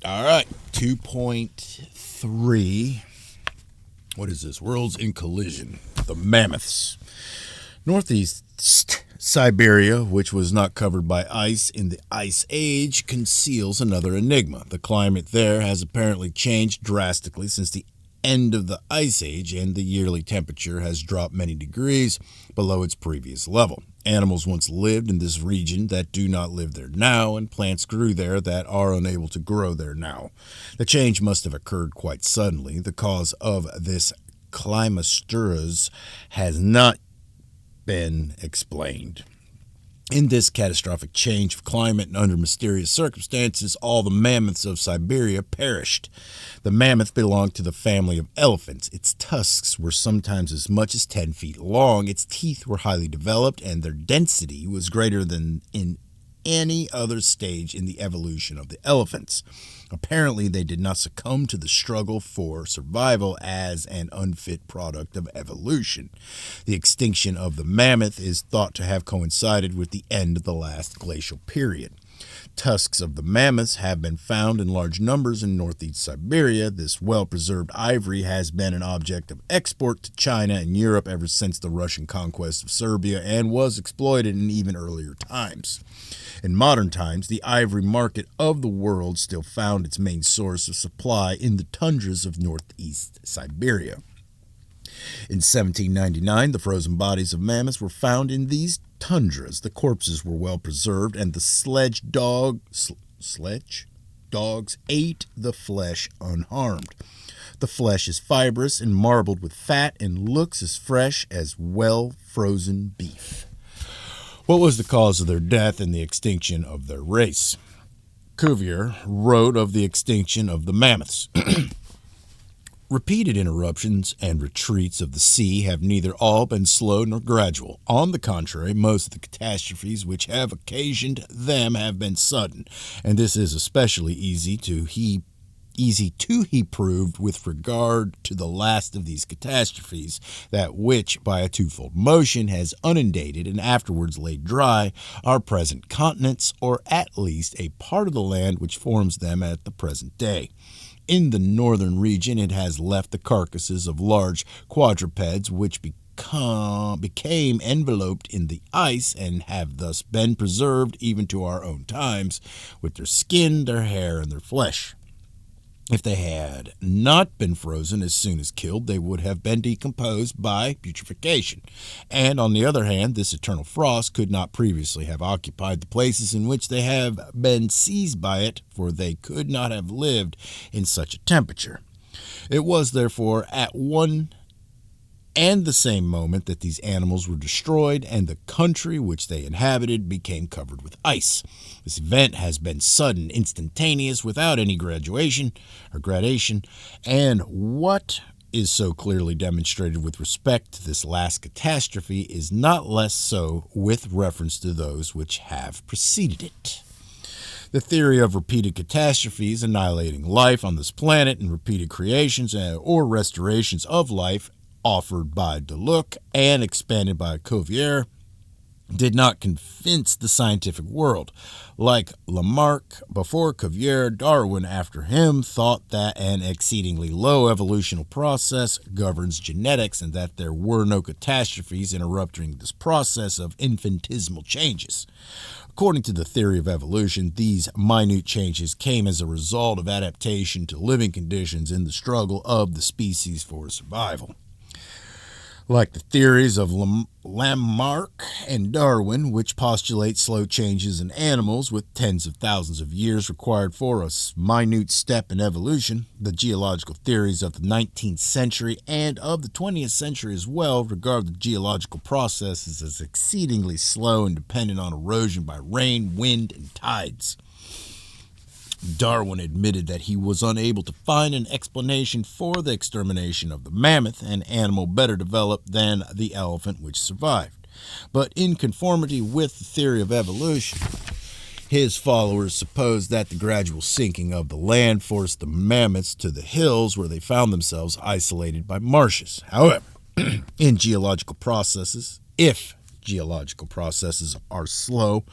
All right, 2.3. What is this? Worlds in collision. The mammoths. Northeast Siberia, which was not covered by ice in the Ice Age, conceals another enigma. The climate there has apparently changed drastically since the end of the Ice Age, and the yearly temperature has dropped many degrees below its previous level. Animals once lived in this region that do not live there now, and plants grew there that are unable to grow there now. The change must have occurred quite suddenly. The cause of this climasturas has not been explained. In this catastrophic change of climate and under mysterious circumstances, all the mammoths of Siberia perished. The mammoth belonged to the family of elephants. Its tusks were sometimes as much as 10 feet long. Its teeth were highly developed, and their density was greater than in any other stage in the evolution of the elephants. Apparently, they did not succumb to the struggle for survival as an unfit product of evolution. The extinction of the mammoth is thought to have coincided with the end of the last glacial period. Tusks of the mammoths have been found in large numbers in northeast Siberia. This well-preserved ivory has been an object of export to China and Europe ever since the Russian conquest of Serbia and was exploited in even earlier times. In modern times, the ivory market of the world still found its main source of supply in the tundras of northeast Siberia. In 1799, the frozen bodies of mammoths were found in these tundras. The corpses were well preserved, and the sledge dogs ate the flesh unharmed. The flesh is fibrous and marbled with fat and looks as fresh as well-frozen beef. What was the cause of their death and the extinction of their race? Cuvier wrote of the extinction of the mammoths. Repeated interruptions and retreats of the sea have neither all been slow nor gradual. On the contrary, most of the catastrophes which have occasioned them have been sudden, and this is especially easy to he proved with regard to the last of these catastrophes, that which, by a twofold motion, has inundated and afterwards laid dry our present continents, or at least a part of the land which forms them at the present day. In the northern region, it has left the carcasses of large quadrupeds which became enveloped in the ice and have thus been preserved even to our own times, with their skin, their hair, and their flesh. If they had not been frozen as soon as killed, they would have been decomposed by putrefaction. And on the other hand, this eternal frost could not previously have occupied the places in which they have been seized by it, for they could not have lived in such a temperature. It was therefore at one and the same moment that these animals were destroyed and the country which they inhabited became covered with ice. This event has been sudden, instantaneous, without any gradation, and what is so clearly demonstrated with respect to this last catastrophe is not less so with reference to those which have preceded it. The theory of repeated catastrophes annihilating life on this planet and repeated creations or restorations of life offered by Deluc and expanded by Cuvier did not convince the scientific world. Like Lamarck before Cuvier, Darwin after him thought that an exceedingly low evolutional process governs genetics and that there were no catastrophes interrupting this process of infinitesimal changes. According to the theory of evolution, these minute changes came as a result of adaptation to living conditions in the struggle of the species for survival. Like the theories of Lamarck and Darwin, which postulate slow changes in animals with tens of thousands of years required for a minute step in evolution, the geological theories of the 19th century and of the 20th century as well regard the geological processes as exceedingly slow and dependent on erosion by rain, wind, and tides. Darwin admitted that he was unable to find an explanation for the extermination of the mammoth, an animal better developed than the elephant which survived. But in conformity with the theory of evolution, his followers supposed that the gradual sinking of the land forced the mammoths to the hills where they found themselves isolated by marshes. However, in geological processes, if geological processes are slow,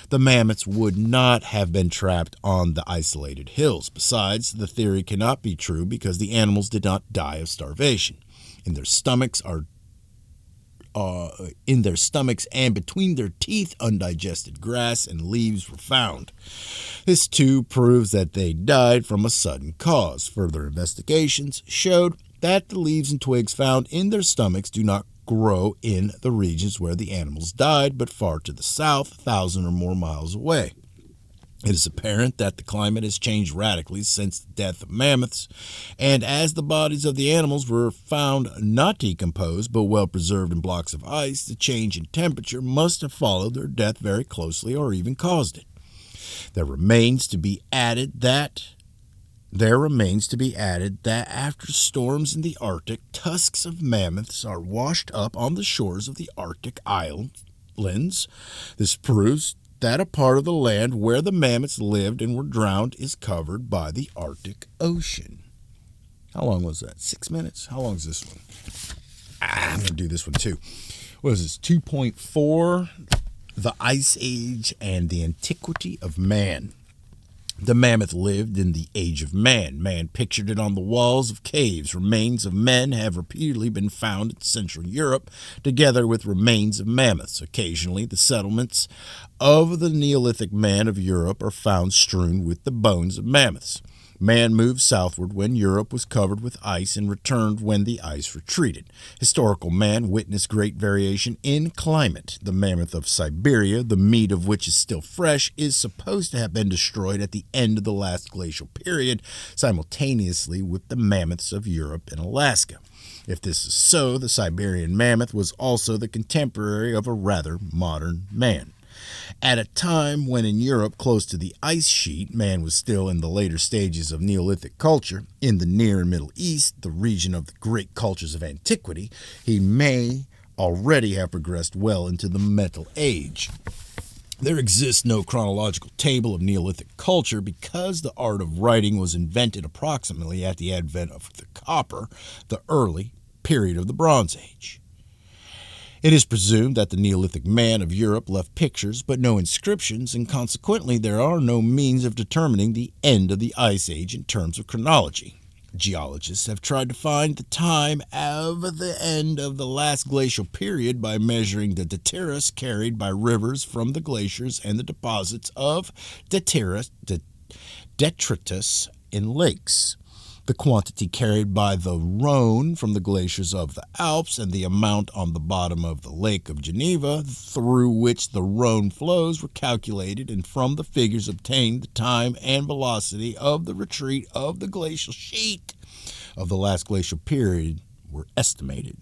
the mammoths would not have been trapped on the isolated hills. Besides, the theory cannot be true because the animals did not die of starvation. In their stomachs and between their teeth, undigested grass and leaves were found. This too proves that they died from a sudden cause. Further investigations showed that the leaves and twigs found in their stomachs do not grow in the regions where the animals died, but far to the south, 1,000 or more miles away. It is apparent that the climate has changed radically since the death of mammoths, and as the bodies of the animals were found not decomposed but well preserved in blocks of ice, the change in temperature must have followed their death very closely or even caused it. There remains to be added that after storms in the Arctic, tusks of mammoths are washed up on the shores of the Arctic islands. This proves that a part of the land where the mammoths lived and were drowned is covered by the Arctic Ocean. How long was that? 6 minutes? How long is this one? I'm going to do this one too. What is this? 2.4, The Ice Age and the Antiquity of Man. The mammoth lived in the age of man. Man pictured it on the walls of caves. Remains of men have repeatedly been found in Central Europe, together with remains of mammoths. Occasionally, the settlements of the Neolithic man of Europe are found strewn with the bones of mammoths. Man moved southward when Europe was covered with ice and returned when the ice retreated. Historical man witnessed great variation in climate. The mammoth of Siberia, the meat of which is still fresh, is supposed to have been destroyed at the end of the last glacial period, simultaneously with the mammoths of Europe and Alaska. If this is so, the Siberian mammoth was also the contemporary of a rather modern man. At a time when in Europe, close to the ice sheet, man was still in the later stages of Neolithic culture, in the Near and Middle East, the region of the great cultures of antiquity, he may already have progressed well into the Metal Age. There exists no chronological table of Neolithic culture because the art of writing was invented approximately at the advent of the copper, the early period of the Bronze Age. It is presumed that the Neolithic man of Europe left pictures but no inscriptions, and consequently there are no means of determining the end of the Ice Age in terms of chronology. Geologists have tried to find the time of the end of the last glacial period by measuring the detritus carried by rivers from the glaciers and the deposits of detritus in lakes. The quantity carried by the Rhone from the glaciers of the Alps and the amount on the bottom of the Lake of Geneva through which the Rhone flows were calculated, and from the figures obtained the time and velocity of the retreat of the glacial sheet of the last glacial period were estimated.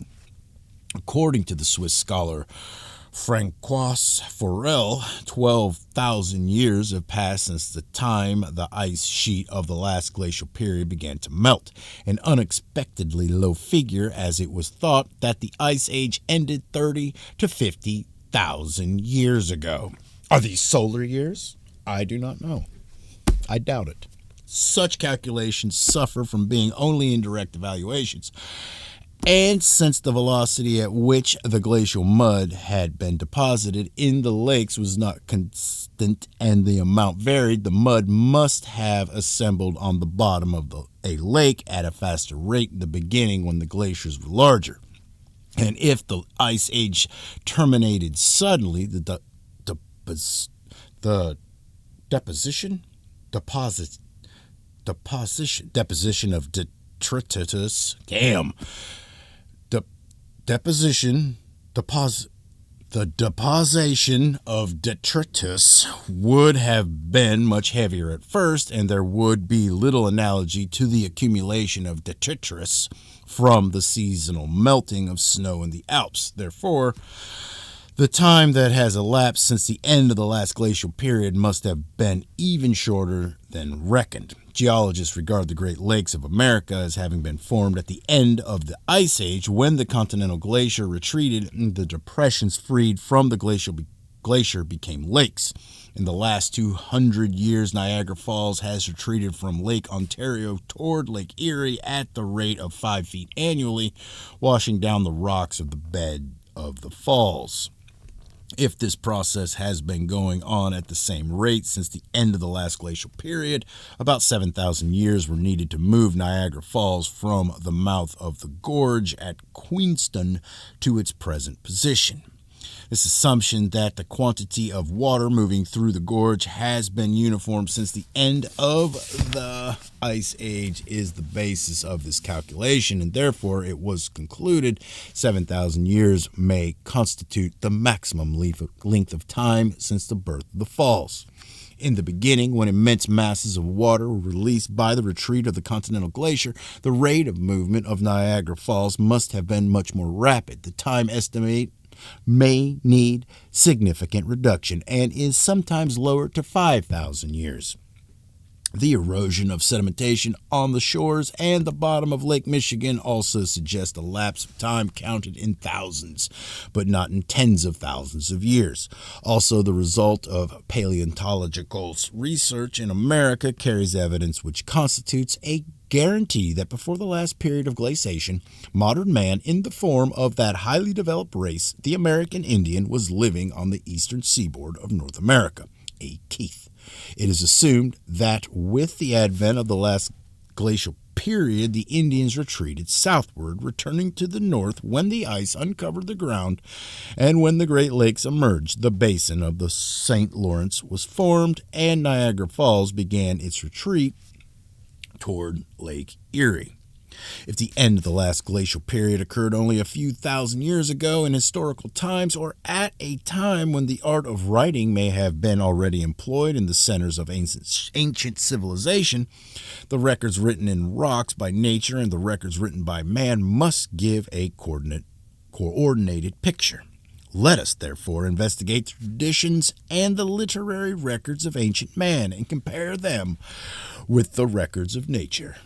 According to the Swiss scholar Francois Forel, 12,000 years have passed since the time the ice sheet of the last glacial period began to melt, an unexpectedly low figure as it was thought that the Ice Age ended 30 to 50,000 years ago. Are these solar years? I do not know. I doubt it. Such calculations suffer from being only indirect evaluations. And since the velocity at which the glacial mud had been deposited in the lakes was not constant and the amount varied, the mud must have assembled on the bottom of a lake at a faster rate in the beginning when the glaciers were larger. And if the Ice Age terminated suddenly, the deposition of detritus, the deposition of detritus would have been much heavier at first, and there would be little analogy to the accumulation of detritus from the seasonal melting of snow in the Alps. Therefore, the time that has elapsed since the end of the last glacial period must have been even shorter than reckoned. Geologists regard the Great Lakes of America as having been formed at the end of the Ice Age when the continental glacier retreated and the depressions freed from the glacier became lakes. In the last 200 years, Niagara Falls has retreated from Lake Ontario toward Lake Erie at the rate of 5 feet annually, washing down the rocks of the bed of the falls. If this process has been going on at the same rate since the end of the last glacial period, about 7,000 years were needed to move Niagara Falls from the mouth of the gorge at Queenston to its present position. This assumption that the quantity of water moving through the gorge has been uniform since the end of the Ice Age is the basis of this calculation, and therefore it was concluded 7,000 years may constitute the maximum length of time since the birth of the falls. In the beginning, when immense masses of water were released by the retreat of the continental glacier, the rate of movement of Niagara Falls must have been much more rapid. The time estimate may need significant reduction and is sometimes lowered to 5,000 years. The erosion of sedimentation on the shores and the bottom of Lake Michigan also suggests a lapse of time counted in thousands, but not in tens of thousands of years. Also, the result of paleontological research in America carries evidence which constitutes a guarantee that before the last period of glaciation, modern man in the form of that highly developed race, the American Indian, was living on the eastern seaboard of North America, a Keith. It is assumed that with the advent of the last glacial period, the Indians retreated southward, returning to the north when the ice uncovered the ground and when the Great Lakes emerged. The basin of the St. Lawrence was formed, and Niagara Falls began its retreat toward Lake Erie. If the end of the last glacial period occurred only a few thousand years ago in historical times, or at a time when the art of writing may have been already employed in the centers of ancient civilization, the records written in rocks by nature and the records written by man must give a coordinated picture. Let us, therefore, investigate the traditions and the literary records of ancient man and compare them with the records of nature.